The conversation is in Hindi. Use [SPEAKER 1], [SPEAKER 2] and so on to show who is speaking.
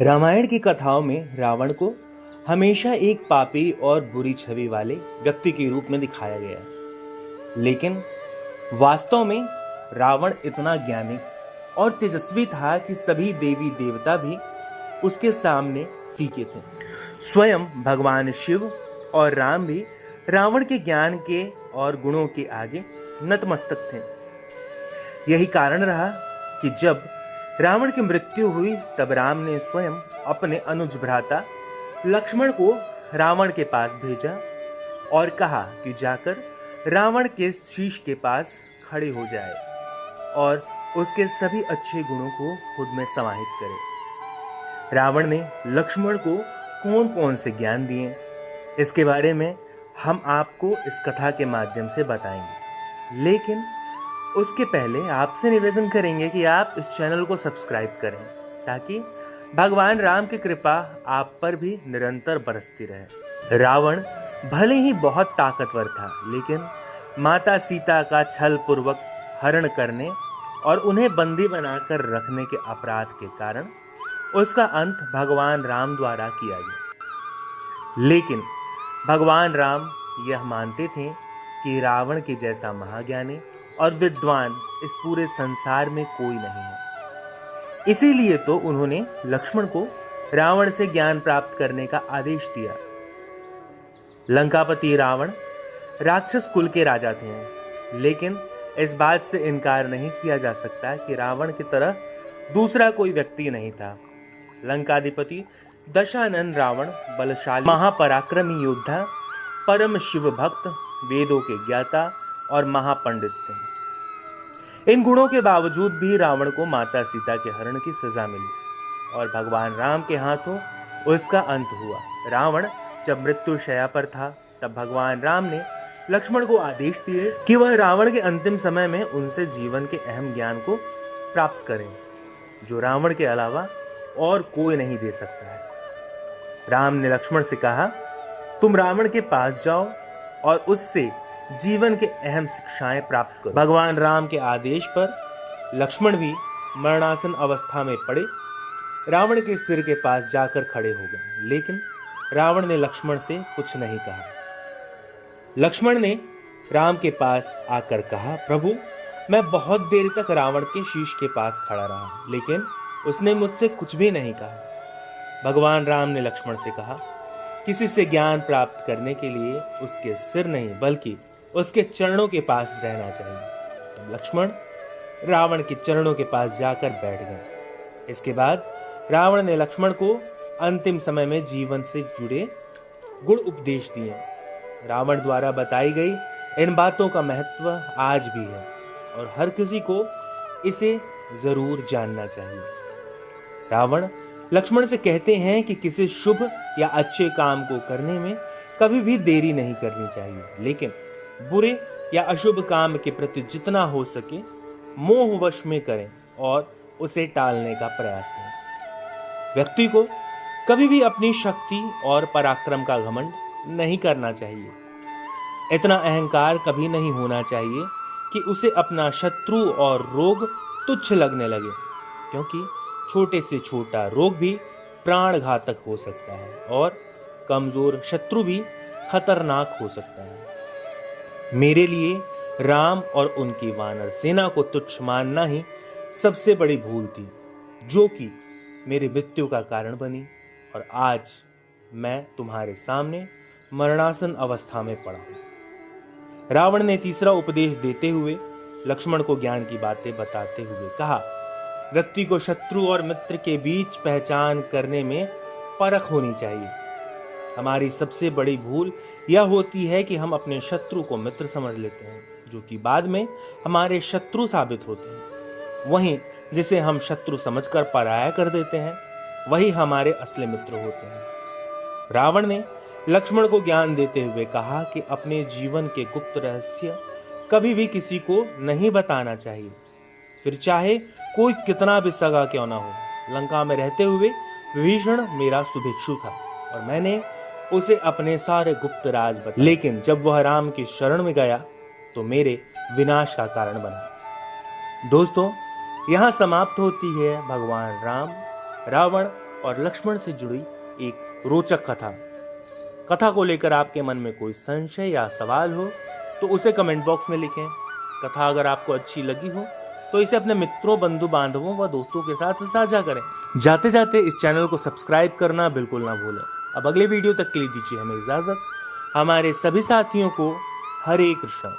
[SPEAKER 1] रामायण की कथाओं में रावण को हमेशा एक पापी और बुरी छवि वाले व्यक्ति के रूप में दिखाया गया है, लेकिन वास्तव में रावण इतना ज्ञानी और तेजस्वी था कि सभी देवी देवता भी उसके सामने फीके थे। स्वयं भगवान शिव और राम भी रावण के ज्ञान के और गुणों के आगे नतमस्तक थे। यही कारण रहा कि जब रावण की मृत्यु हुई तब राम ने स्वयं अपने अनुज भ्राता लक्ष्मण को रावण के पास भेजा और कहा कि जाकर रावण के शीश के पास खड़े हो जाए और उसके सभी अच्छे गुणों को खुद में समाहित करे। रावण ने लक्ष्मण को कौन कौन से ज्ञान दिए, इसके बारे में हम आपको इस कथा के माध्यम से बताएंगे, लेकिन उसके पहले आपसे निवेदन करेंगे कि आप इस चैनल को सब्सक्राइब करें ताकि भगवान राम की कृपा आप पर भी निरंतर बरसती रहे। रावण भले ही बहुत ताकतवर था, लेकिन माता सीता का छल पूर्वक हरण करने और उन्हें बंदी बनाकर रखने के अपराध के कारण उसका अंत भगवान राम द्वारा किया गया। लेकिन भगवान राम यह मानते थे कि रावण के जैसा महाज्ञानी और विद्वान इस पूरे संसार में कोई नहीं है। इसीलिए तो उन्होंने लक्ष्मण को रावण से ज्ञान प्राप्त करने का आदेश दिया। लंकापति रावण राक्षस कुल के राजा थे, लेकिन इस बात से इनकार नहीं किया जा सकता कि रावण की तरह दूसरा कोई व्यक्ति नहीं था। लंकाधिपति दशानन रावण बलशाली महापराक्रमी योद्धा, परम शिव भक्त, वेदों के ज्ञाता और महापंडित थे। इन गुणों के बावजूद भी रावण को माता सीता के हरण की सजा मिली और भगवान राम के हाथों उसका अंत हुआ। रावण जब मृत्यु शैया पर था तब भगवान राम ने लक्ष्मण को आदेश दिए कि वह रावण के अंतिम समय में उनसे जीवन के अहम ज्ञान को प्राप्त करें, जो रावण के अलावा और कोई नहीं दे सकता है। राम ने लक्ष्मण से कहा, तुम रावण के पास जाओ और उससे जीवन के अहम शिक्षाएं प्राप्त करो। भगवान राम के आदेश पर लक्ष्मण भी मरणासन अवस्था में पड़े रावण के सिर के पास जाकर खड़े हो गए, लेकिन रावण ने लक्ष्मण से कुछ नहीं कहा। लक्ष्मण ने राम के पास आकर कहा, प्रभु, मैं बहुत देर तक रावण के शीश के पास खड़ा रहा, लेकिन उसने मुझसे कुछ भी नहीं कहा। भगवान राम ने लक्ष्मण से कहा, किसी से ज्ञान प्राप्त करने के लिए उसके सिर नहीं बल्कि उसके चरणों के पास रहना चाहिए। तब लक्ष्मण रावण के चरणों के पास जाकर बैठ गए। इसके बाद रावण ने लक्ष्मण को अंतिम समय में जीवन से जुड़े गुण उपदेश दिए। रावण द्वारा बताई गई इन बातों का महत्व आज भी है और हर किसी को इसे जरूर जानना चाहिए। रावण लक्ष्मण से कहते हैं कि किसी शुभ या अच्छे काम को करने में कभी भी देरी नहीं करनी चाहिए, लेकिन बुरे या अशुभ काम के प्रति जितना हो सके मोहवश में करें और उसे टालने का प्रयास करें। व्यक्ति को कभी भी अपनी शक्ति और पराक्रम का घमंड नहीं करना चाहिए। इतना अहंकार कभी नहीं होना चाहिए कि उसे अपना शत्रु और रोग तुच्छ लगने लगे, क्योंकि छोटे से छोटा रोग भी प्राण घातक हो सकता है और कमजोर शत्रु भी खतरनाक हो सकता है। मेरे लिए राम और उनकी वानर सेना को तुच्छ मानना ही सबसे बड़ी भूल थी, जो कि मेरी मृत्यु का कारण बनी और आज मैं तुम्हारे सामने मरणासन अवस्था में पड़ा हूं। रावण ने तीसरा उपदेश देते हुए लक्ष्मण को ज्ञान की बातें बताते हुए कहा, व्यक्ति को शत्रु और मित्र के बीच पहचान करने में परख होनी चाहिए। हमारी सबसे बड़ी भूल यह होती है कि हम अपने शत्रु को मित्र समझ लेते हैं, जो कि बाद में हमारे शत्रु साबित होते हैं। वहीं जिसे हम शत्रु समझकर पराया कर देते हैं, वही हमारे असली मित्र होते हैं। रावण ने लक्ष्मण को ज्ञान देते हुए कहा कि अपने जीवन के गुप्त रहस्य कभी भी किसी को नहीं बताना चाहिए, फिर चाहे कोई कितना भी सगा क्यों ना हो। लंका में रहते हुए विभीषण मेरा सुभिक्षु था और मैंने उसे अपने सारे गुप्त राज बताए, लेकिन जब वह राम की शरण में गया तो मेरे विनाश का कारण बना। दोस्तों, यहाँ समाप्त होती है भगवान राम, रावण और लक्ष्मण से जुड़ी एक रोचक कथा को लेकर आपके मन में कोई संशय या सवाल हो तो उसे कमेंट बॉक्स में लिखें। कथा अगर आपको अच्छी लगी हो तो इसे अपने मित्रों, बंधु बांधवों व दोस्तों के साथ साझा करें। जाते जाते इस चैनल को सब्सक्राइब करना बिल्कुल ना भूलें। अब अगले वीडियो तक के लिए दीजिए हमें इजाजत। हमारे सभी साथियों को हरे कृष्ण।